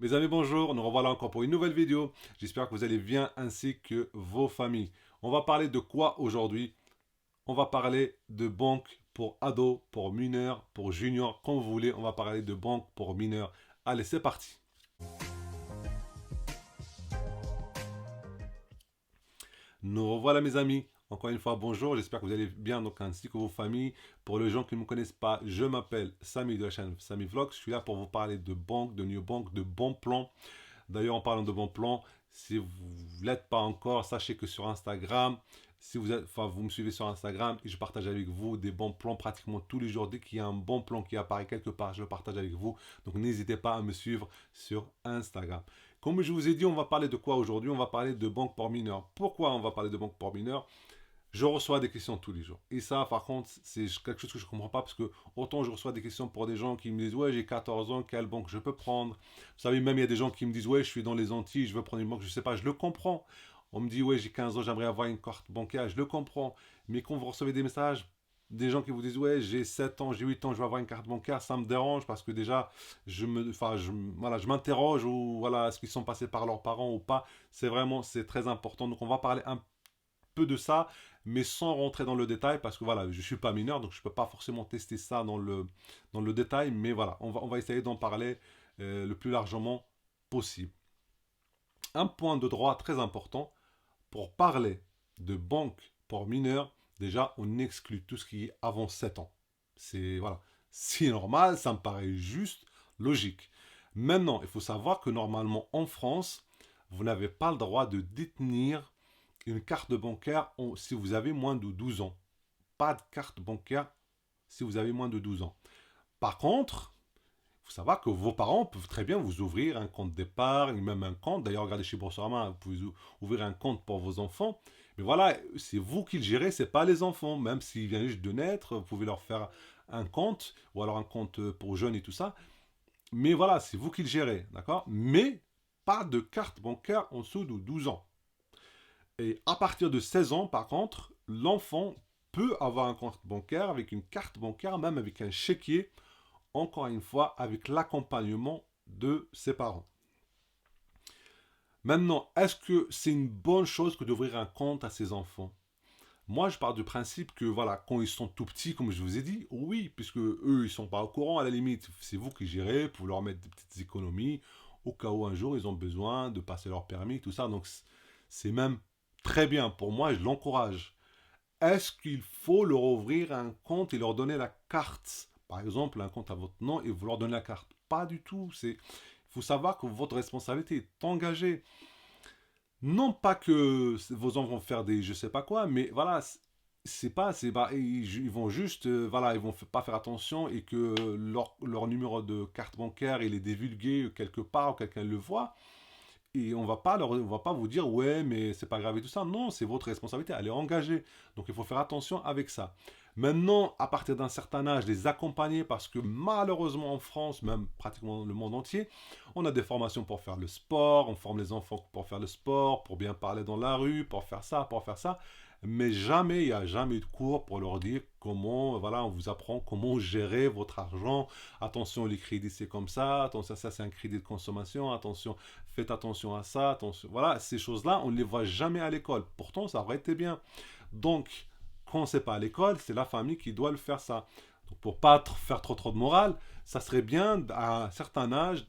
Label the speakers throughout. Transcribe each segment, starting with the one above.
Speaker 1: Mes amis, bonjour, nous revoilà encore pour une nouvelle vidéo. J'espère que vous allez bien ainsi que vos familles. On va parler de quoi aujourd'hui? On va parler de banque pour ados, pour mineurs, pour juniors, comme vous voulez. On va parler de banque pour mineurs. Allez, c'est parti. Nous revoilà mes amis. Encore une fois, bonjour, j'espère que vous allez bien, donc ainsi que vos familles. Pour les gens qui ne me connaissent pas, je m'appelle Samy de la chaîne Samy Vlogs. Je suis là pour vous parler de banque, de new bank, de bons plans. D'ailleurs, en parlant de bons plans, si vous ne l'êtes pas encore, sachez que sur Instagram, si vous êtes, enfin, vous me suivez sur Instagram et je partage avec vous des bons plans pratiquement tous les jours. Dès qu'il y a un bon plan qui apparaît quelque part, je le partage avec vous. Donc n'hésitez pas à me suivre sur Instagram. Comme je vous ai dit, on va parler de quoi aujourd'hui? On va parler de banque pour mineurs. Pourquoi on va parler de banque pour mineurs? Je reçois des questions tous les jours. Et ça, par contre, c'est quelque chose que je ne comprends pas parce que autant je reçois des questions pour des gens qui me disent ouais, j'ai 14 ans, quelle banque je peux prendre? Vous savez, même il y a des gens qui me disent ouais, je suis dans les Antilles, je veux prendre une banque, je ne sais pas, je le comprends. On me dit ouais, j'ai 15 ans, j'aimerais avoir une carte bancaire, je le comprends. Mais quand vous recevez des messages, des gens qui vous disent ouais, j'ai 7 ans, j'ai 8 ans, je veux avoir une carte bancaire, ça me dérange parce que déjà, voilà, je m'interroge ou voilà, est-ce qu'ils sont passés par leurs parents ou pas? C'est très important. Donc on va parler un peu de ça, mais sans rentrer dans le détail, parce que voilà, je ne suis pas mineur, donc je ne peux pas forcément tester ça dans le détail, mais voilà, on va essayer d'en parler le plus largement possible. Un point de droit très important, pour parler de banque pour mineurs, déjà, on exclut tout ce qui est avant 7 ans. C'est voilà, c'est normal, ça me paraît juste, logique. Maintenant, il faut savoir que normalement en France, vous n'avez pas le droit de détenir une carte bancaire si vous avez moins de 12 ans. Pas de carte bancaire si vous avez moins de 12 ans. Par contre, il faut savoir que vos parents peuvent très bien vous ouvrir un compte d'épargne, même un compte. D'ailleurs, regardez chez Boursorama, vous pouvez ouvrir un compte pour vos enfants. Mais voilà, c'est vous qui le gérez, c'est pas les enfants. Même s'ils viennent juste de naître, vous pouvez leur faire un compte, ou alors un compte pour jeunes et tout ça. Mais voilà, c'est vous qui le gérez, d'accord? Mais pas de carte bancaire en dessous de 12 ans. Et à partir de 16 ans, par contre, l'enfant peut avoir un compte bancaire avec une carte bancaire, même avec un chéquier, encore une fois, avec l'accompagnement de ses parents. Maintenant, est-ce que c'est une bonne chose que d'ouvrir un compte à ses enfants? Moi, je pars du principe que, voilà, quand ils sont tout petits, comme je vous ai dit, oui, puisque eux, ils sont pas au courant, à la limite, c'est vous qui gérez, pour leur mettre des petites économies, au cas où un jour, ils ont besoin de passer leur permis, tout ça. Donc, c'est même très bien pour moi, je l'encourage. Est-ce qu'il faut leur ouvrir un compte et leur donner la carte? Par exemple, un compte à votre nom et vous leur donnez la carte. Pas du tout. Il faut savoir que votre responsabilité est engagée. Non pas que vos enfants vont faire des je sais pas quoi, mais voilà, ils vont juste, voilà, ils vont pas faire attention et que leur numéro de carte bancaire il est divulgué quelque part ou quelqu'un le voit. Et on va pas vous dire ouais mais c'est pas grave et tout ça. Non, c'est votre responsabilité, elle est engagée. Donc il faut faire attention avec ça. Maintenant, à partir d'un certain âge, les accompagner parce que malheureusement en France, même pratiquement le monde entier, on a des formations pour faire le sport, on forme les enfants pour faire le sport, pour bien parler dans la rue, pour faire ça, pour faire ça. Mais jamais, il n'y a jamais eu de cours pour leur dire comment, voilà, on vous apprend comment gérer votre argent. Attention, les crédits, c'est comme ça. Attention, ça, c'est un crédit de consommation. Attention, faites attention à ça. Attention. Voilà, ces choses-là, on ne les voit jamais à l'école. Pourtant, ça aurait été bien. Donc, quand c'est pas à l'école, c'est la famille qui doit le faire ça. Donc, pour pas faire trop de morale, ça serait bien, à un certain âge,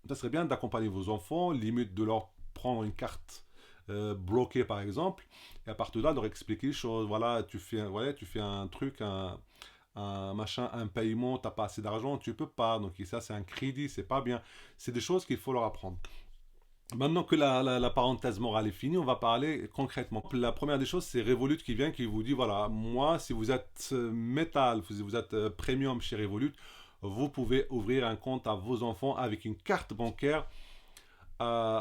Speaker 1: ça serait bien d'accompagner vos enfants, limite de leur prendre une carte bloquée par exemple, et à partir de là, de leur expliquer les choses. Voilà, voilà, tu fais un truc, un machin, un paiement, t'as pas assez d'argent, tu peux pas. Donc ça, c'est un crédit, c'est pas bien. C'est des choses qu'il faut leur apprendre. Maintenant que la parenthèse morale est finie, on va parler concrètement. La première des choses, c'est Revolut qui vient, qui vous dit, voilà, moi, si vous êtes métal, si vous êtes premium chez Revolut, vous pouvez ouvrir un compte à vos enfants avec une carte bancaire euh,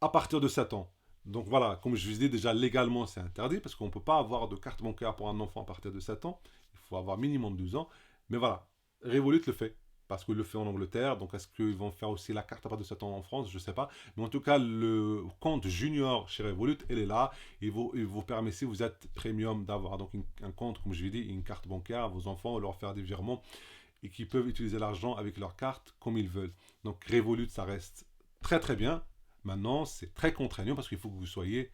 Speaker 1: à partir de 7 ans. Donc voilà, comme je vous dis déjà, légalement, c'est interdit parce qu'on ne peut pas avoir de carte bancaire pour un enfant à partir de 7 ans. Il faut avoir minimum 12 ans. Mais voilà, Revolut le fait parce qu'il le fait en Angleterre. Donc est-ce qu'ils vont faire aussi la carte à partir de 7 ans en France? Je ne sais pas. Mais en tout cas, le compte junior chez Revolut, elle est là. Il vous permet, si vous êtes premium, d'avoir donc un compte, comme je l'ai dit, une carte bancaire à vos enfants, leur faire des virements et qui peuvent utiliser l'argent avec leur carte comme ils veulent. Donc Revolut, ça reste très très bien. Maintenant, c'est très contraignant parce qu'il faut que vous soyez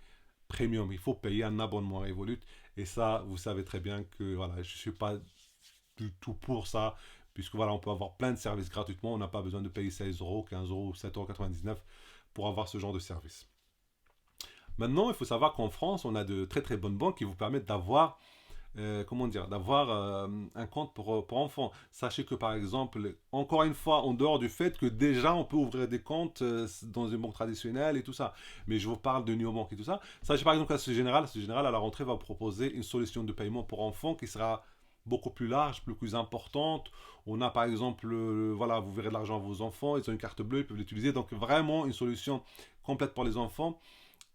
Speaker 1: premium. Il faut payer un abonnement à Revolut. Et ça, vous savez très bien que voilà, je ne suis pas du tout pour ça. Puisque voilà, on peut avoir plein de services gratuitement. On n'a pas besoin de payer 16 euros, 15 euros, 7,99 € pour avoir ce genre de service. Maintenant, il faut savoir qu'en France, on a de très très bonnes banques qui vous permettent d'avoir comment dire, d'avoir un compte pour enfants. Sachez que par exemple, encore une fois, en dehors du fait que déjà on peut ouvrir des comptes dans une banque traditionnelle et tout ça, mais je vous parle de Neobank et tout ça. Sachez par exemple qu'à ce général à la rentrée va proposer une solution de paiement pour enfants qui sera beaucoup plus large, plus importante. On a par exemple, voilà, vous verrez de l'argent à vos enfants, ils ont une carte bleue, ils peuvent l'utiliser. Donc vraiment une solution complète pour les enfants.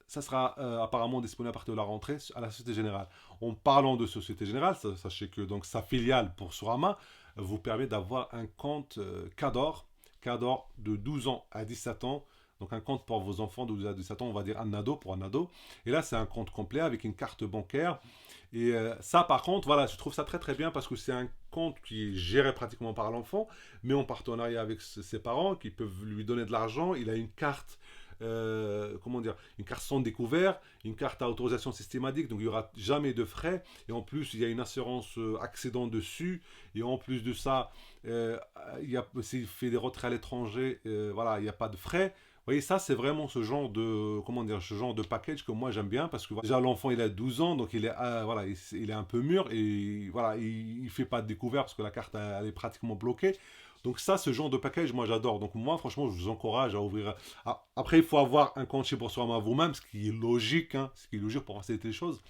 Speaker 1: Ça sera apparemment disponible à partir de la rentrée à la Société Générale. En parlant de Société Générale, sachez que donc, sa filiale pour Sorama vous permet d'avoir un compte Cador de 12 ans à 17 ans. Donc un compte pour vos enfants de 12 à 17 ans, on va dire un ado pour un ado. Et là, c'est un compte complet avec une carte bancaire. Et ça, par contre, voilà, je trouve ça très très bien parce que c'est un compte qui est géré pratiquement par l'enfant, mais en partenariat avec ses parents qui peuvent lui donner de l'argent. Il a une carte comment dire, une carte sans découvert, une carte à autorisation systématique, donc il n'y aura jamais de frais. Et en plus, il y a une assurance accident dessus. Et en plus de ça, s'il fait des retraits à l'étranger, voilà, il n'y a pas de frais. Vous voyez, ça, c'est vraiment ce genre de, comment dire, ce genre de package que moi j'aime bien parce que déjà l'enfant il a 12 ans, donc il est, voilà, il est un peu mûr et voilà, il fait pas de découvert parce que la carte elle est pratiquement bloquée. Donc ça, ce genre de package, moi j'adore. Donc moi, franchement, je vous encourage à ouvrir. Après, il faut avoir un compte chez Boursorama vous-même, ce qui est logique, hein, ce qui est logique pour faciliter les choses.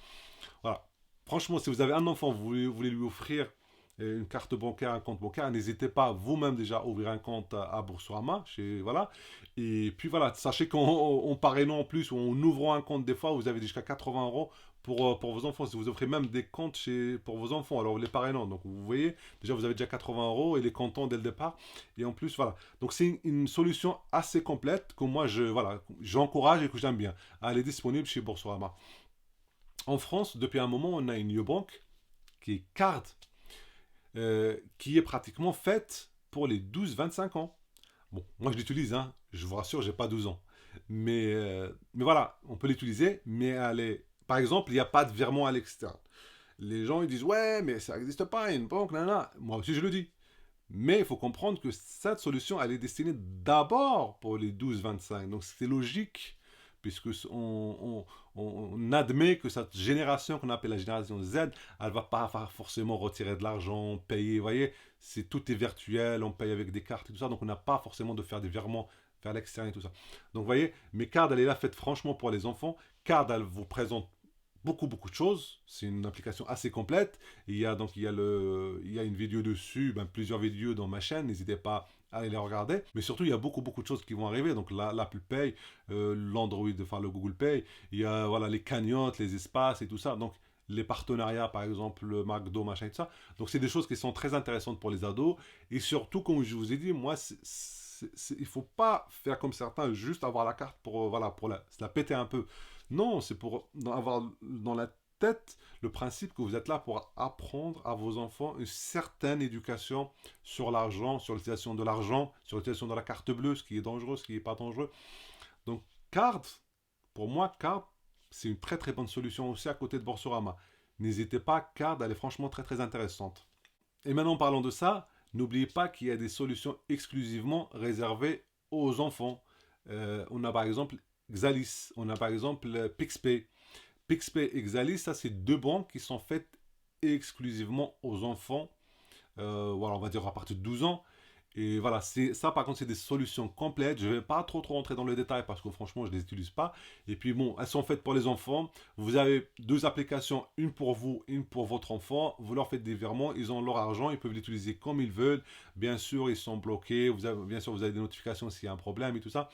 Speaker 1: Voilà. Franchement, si vous avez un enfant, vous voulez lui offrir une carte bancaire, un compte bancaire, n'hésitez pas vous-même déjà à ouvrir un compte à Boursorama. Voilà. Et puis voilà, sachez qu'en parrainant en plus, ou en ouvrant un compte des fois, vous avez jusqu'à 80 euros pour vos enfants. Si vous offrez même des comptes pour vos enfants, alors les parrainants. Donc vous voyez, déjà vous avez déjà 80 euros et les comptants dès le départ. Et en plus, voilà. Donc c'est une solution assez complète que moi, voilà, j'encourage et que j'aime bien. Elle est disponible chez Boursorama. En France, depuis un moment, on a une banque qui est Card, qui est pratiquement faite pour les 12-25 ans. Bon, moi je l'utilise, hein. Je vous rassure, j'ai pas 12 ans. Mais voilà, on peut l'utiliser, mais elle est... Par exemple, il n'y a pas de virement à l'externe. Les gens ils disent ouais, mais ça n'existe pas, une banque, nanana. Moi aussi je le dis. Mais il faut comprendre que cette solution, elle est destinée d'abord pour les 12-25. Donc c'est logique, puisque on admet que cette génération qu'on appelle la génération Z, elle va pas forcément retirer de l'argent, payer, vous voyez, tout est virtuel, on paye avec des cartes et tout ça, donc on n'a pas forcément de faire des virements vers l'extérieur et tout ça. Donc vous voyez, mes cartes, elle est là faite franchement pour les enfants. Card, elle vous présente beaucoup de choses. C'est une application assez complète. Il y a une vidéo dessus, ben, plusieurs vidéos dans ma chaîne. N'hésitez pas à aller les regarder. Mais surtout, il y a beaucoup de choses qui vont arriver. Donc l'Apple Pay, l'Android, enfin le Google Pay. Il y a voilà les cagnottes, les espaces et tout ça. Donc les partenariats, par exemple, le McDo, machin et tout ça. Donc c'est des choses qui sont très intéressantes pour les ados. Et surtout, comme je vous ai dit, moi, il ne faut pas faire comme certains, juste avoir la carte pour, voilà, se la péter un peu. Non, c'est pour avoir dans la tête le principe que vous êtes là pour apprendre à vos enfants une certaine éducation sur l'argent, sur l'utilisation de l'argent, sur l'utilisation de la carte bleue, ce qui est dangereux, ce qui n'est pas dangereux. Donc, Card, pour moi, Card, c'est une très bonne solution aussi à côté de Boursorama. N'hésitez pas, Card, elle est franchement très intéressante. Et maintenant, parlant de ça, n'oubliez pas qu'il y a des solutions exclusivement réservées aux enfants. On a par exemple Xalis, on a par exemple Pixpay. Pixpay et Xalis, ça c'est deux banques qui sont faites exclusivement aux enfants, voilà, on va dire à partir de 12 ans. Et voilà, ça par contre c'est des solutions complètes. Je ne vais pas trop rentrer dans le détail parce que franchement je ne les utilise pas. Et puis bon, elles sont faites pour les enfants. Vous avez deux applications, une pour vous, une pour votre enfant. Vous leur faites des virements, ils ont leur argent, ils peuvent l'utiliser comme ils veulent. Bien sûr, ils sont bloqués. Bien sûr, vous avez des notifications s'il y a un problème et tout ça.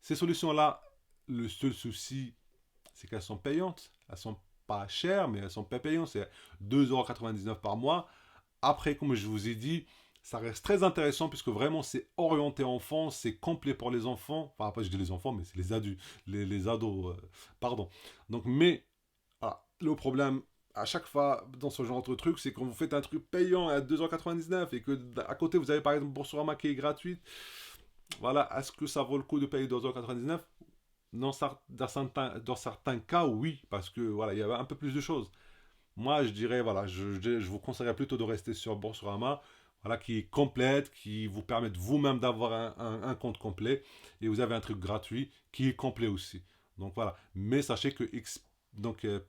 Speaker 1: Ces solutions-là, le seul souci, c'est qu'elles sont payantes. Elles sont pas chères, mais elles sont pas payantes. C'est 2,99 € par mois. Après, comme je vous ai dit, ça reste très intéressant puisque vraiment c'est orienté enfant, c'est complet pour les enfants. Enfin, après je dis les enfants, mais c'est les adultes, les ados, pardon. Donc, mais voilà, le problème à chaque fois dans ce genre de truc, c'est quand vous faites un truc payant à 2,99 € et que à côté vous avez par exemple Boursorama qui est gratuite. Voilà, est-ce que ça vaut le coup de payer 2,99 €? Dans certains cas, oui, parce que voilà, il y avait un peu plus de choses. Moi, je dirais, voilà, je vous conseillerais plutôt de rester sur Boursorama, voilà, qui est complète, qui vous permet vous-même d'avoir un compte complet, et vous avez un truc gratuit qui est complet aussi. Donc voilà, mais sachez que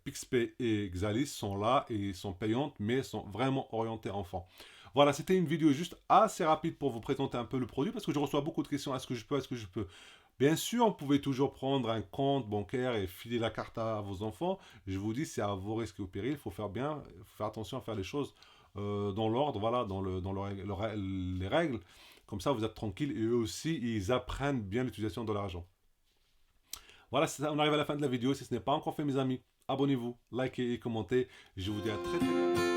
Speaker 1: Pixpay et Xalis sont là et sont payantes, mais sont vraiment orientées enfants. Voilà, c'était une vidéo juste assez rapide pour vous présenter un peu le produit, parce que je reçois beaucoup de questions, est-ce que je peux, est-ce que je peux. Bien sûr, vous pouvez toujours prendre un compte bancaire et filer la carte à vos enfants. Je vous dis, c'est à vos risques et au péril. Il faut faire bien, il faut faire attention à faire les choses dans l'ordre, voilà, les règles. Comme ça, vous êtes tranquille et eux aussi, ils apprennent bien l'utilisation de l'argent. Voilà, on arrive à la fin de la vidéo. Si ce n'est pas encore fait, mes amis, abonnez-vous, likez et commentez. Je vous dis à très très bientôt.